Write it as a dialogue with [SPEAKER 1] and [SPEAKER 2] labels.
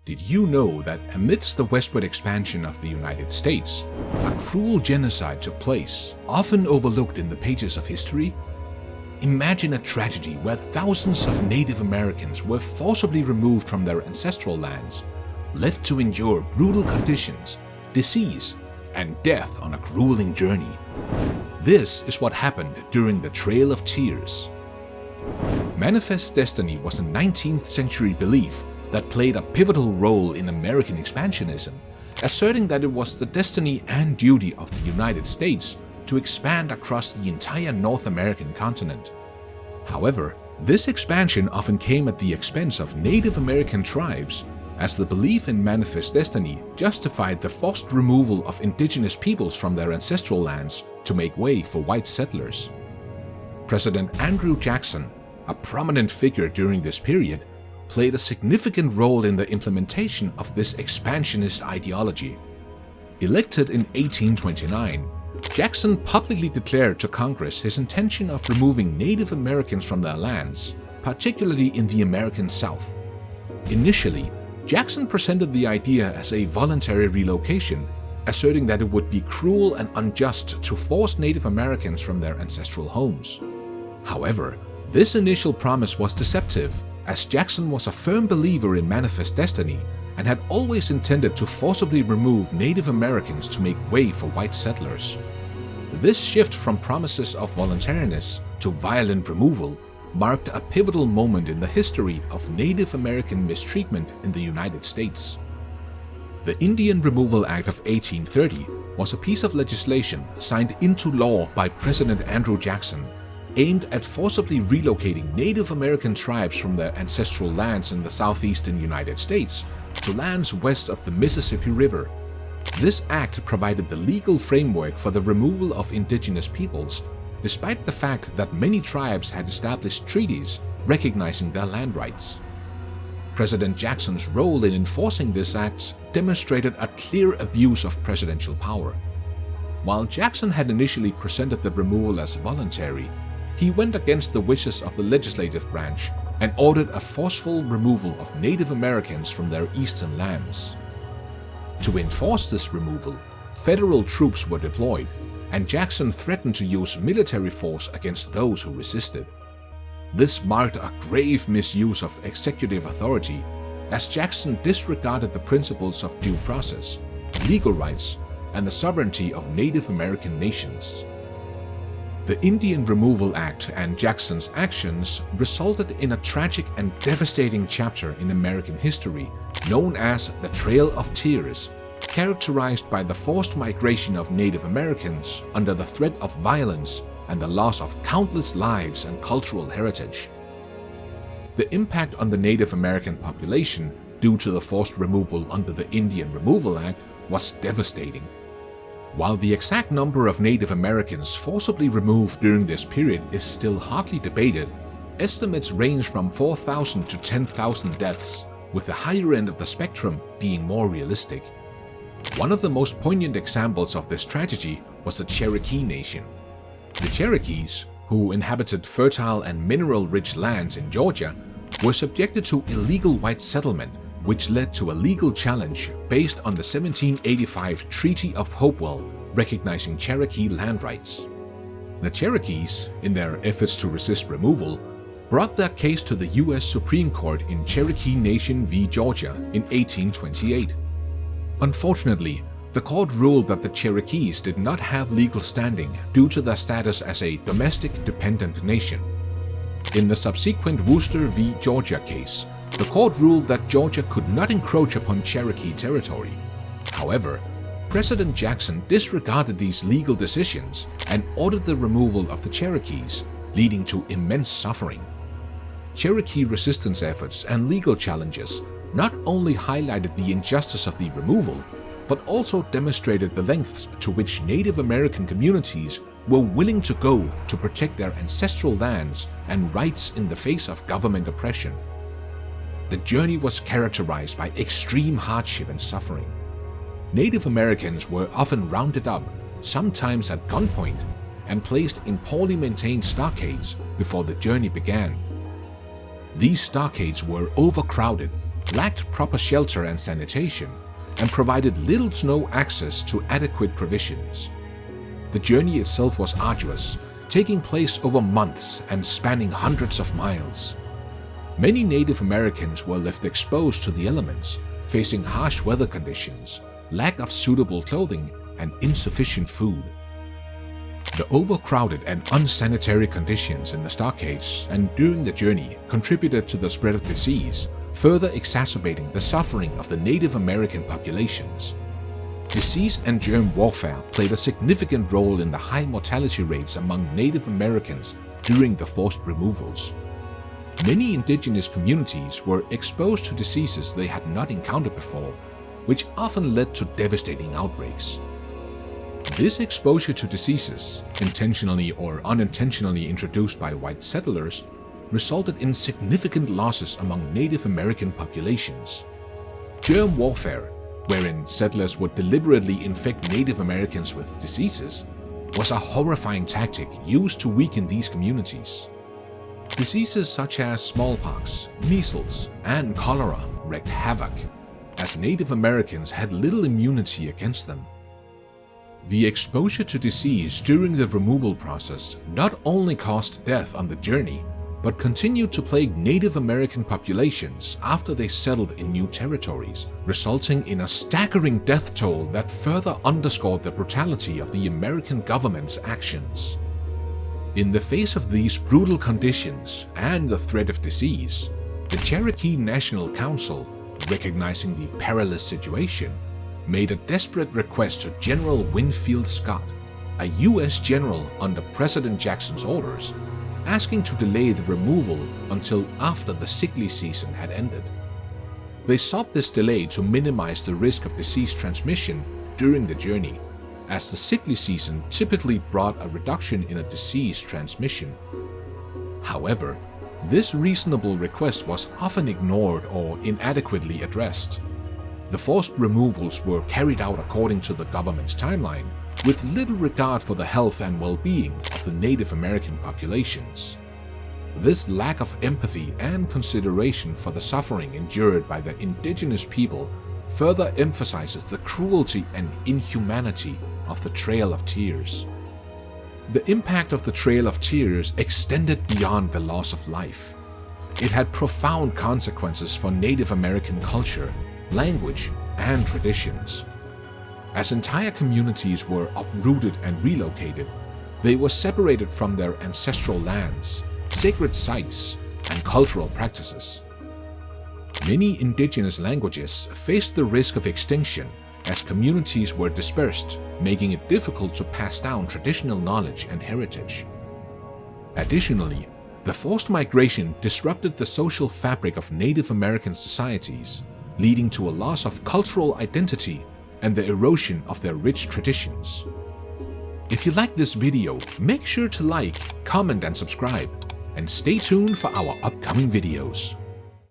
[SPEAKER 1] Did you know that amidst the westward expansion of the United States, a cruel genocide took place, often overlooked in the pages of history? Imagine a tragedy where thousands of Native Americans were forcibly removed from their ancestral lands, left to endure brutal conditions, disease, and death on a grueling journey. This is what happened during the Trail of Tears. Manifest destiny was a 19th century belief that played a pivotal role in American expansionism, asserting that it was the destiny and duty of the United States to expand across the entire North American continent. However, this expansion often came at the expense of Native American tribes, as the belief in manifest destiny justified the forced removal of indigenous peoples from their ancestral lands to make way for white settlers. President Andrew Jackson, a prominent figure during this period, played a significant role in the implementation of this expansionist ideology. Elected in 1829, Jackson publicly declared to Congress his intention of removing Native Americans from their lands, particularly in the American South. Initially, Jackson presented the idea as a voluntary relocation, asserting that it would be cruel and unjust to force Native Americans from their ancestral homes. However, this initial promise was deceptive, as Jackson was a firm believer in manifest destiny and had always intended to forcibly remove Native Americans to make way for white settlers. This shift from promises of voluntariness to violent removal marked a pivotal moment in the history of Native American mistreatment in the United States. The Indian Removal Act of 1830 was a piece of legislation signed into law by President Andrew Jackson, aimed at forcibly relocating Native American tribes from their ancestral lands in the southeastern United States to lands west of the Mississippi River. This act provided the legal framework for the removal of indigenous peoples, despite the fact that many tribes had established treaties recognizing their land rights. President Jackson's role in enforcing this act demonstrated a clear abuse of presidential power. While Jackson had initially presented the removal as voluntary, he went against the wishes of the legislative branch and ordered a forceful removal of Native Americans from their eastern lands. To enforce this removal, federal troops were deployed, and Jackson threatened to use military force against those who resisted. This marked a grave misuse of executive authority, as Jackson disregarded the principles of due process, legal rights, and the sovereignty of Native American nations. The Indian Removal Act and Jackson's actions resulted in a tragic and devastating chapter in American history known as the Trail of Tears, characterized by the forced migration of Native Americans under the threat of violence and the loss of countless lives and cultural heritage. The impact on the Native American population due to the forced removal under the Indian Removal Act was devastating. While the exact number of Native Americans forcibly removed during this period is still hotly debated, estimates range from 4,000 to 10,000 deaths, with the higher end of the spectrum being more realistic. One of the most poignant examples of this tragedy was the Cherokee Nation. The Cherokees, who inhabited fertile and mineral-rich lands in Georgia, were subjected to illegal white settlement, which led to a legal challenge based on the 1785 Treaty of Hopewell recognizing Cherokee land rights. The Cherokees, in their efforts to resist removal, brought their case to the US Supreme Court in Cherokee Nation v. Georgia in 1828. Unfortunately, the court ruled that the Cherokees did not have legal standing due to their status as a domestic dependent nation. In the subsequent Worcester v. Georgia case, the court ruled that Georgia could not encroach upon Cherokee territory. However, President Jackson disregarded these legal decisions and ordered the removal of the Cherokees, leading to immense suffering. Cherokee resistance efforts and legal challenges not only highlighted the injustice of the removal, but also demonstrated the lengths to which Native American communities were willing to go to protect their ancestral lands and rights in the face of government oppression. The journey was characterized by extreme hardship and suffering. Native Americans were often rounded up, sometimes at gunpoint, and placed in poorly maintained stockades before the journey began. These stockades were overcrowded, lacked proper shelter and sanitation, and provided little to no access to adequate provisions. The journey itself was arduous, taking place over months and spanning hundreds of miles. Many Native Americans were left exposed to the elements, facing harsh weather conditions, lack of suitable clothing, and insufficient food. The overcrowded and unsanitary conditions in the stockades and during the journey contributed to the spread of disease, further exacerbating the suffering of the Native American populations. Disease and germ warfare played a significant role in the high mortality rates among Native Americans during the forced removals. Many indigenous communities were exposed to diseases they had not encountered before, which often led to devastating outbreaks. This exposure to diseases, intentionally or unintentionally introduced by white settlers, resulted in significant losses among Native American populations. Germ warfare, wherein settlers would deliberately infect Native Americans with diseases, was a horrifying tactic used to weaken these communities. Diseases such as smallpox, measles, and cholera wreaked havoc, as Native Americans had little immunity against them. The exposure to disease during the removal process not only caused death on the journey, but continued to plague Native American populations after they settled in new territories, resulting in a staggering death toll that further underscored the brutality of the American government's actions. In the face of these brutal conditions and the threat of disease, the Cherokee National Council, recognizing the perilous situation, made a desperate request to General Winfield Scott, a U.S. general under President Jackson's orders, asking to delay the removal until after the sickly season had ended. They sought this delay to minimize the risk of disease transmission during the journey, as the sickly season typically brought a reduction in a disease transmission. However, this reasonable request was often ignored or inadequately addressed. The forced removals were carried out according to the government's timeline, with little regard for the health and well-being of the Native American populations. This lack of empathy and consideration for the suffering endured by the indigenous people further emphasizes the cruelty and inhumanity of the Trail of Tears. The impact of the Trail of Tears extended beyond the loss of life. It had profound consequences for Native American culture, language, and traditions. As entire communities were uprooted and relocated, they were separated from their ancestral lands, sacred sites, and cultural practices. Many indigenous languages faced the risk of extinction as communities were dispersed, making it difficult to pass down traditional knowledge and heritage. Additionally, the forced migration disrupted the social fabric of Native American societies, leading to a loss of cultural identity and the erosion of their rich traditions. If you like this video, make sure to like, comment, and subscribe, and stay tuned for our upcoming videos.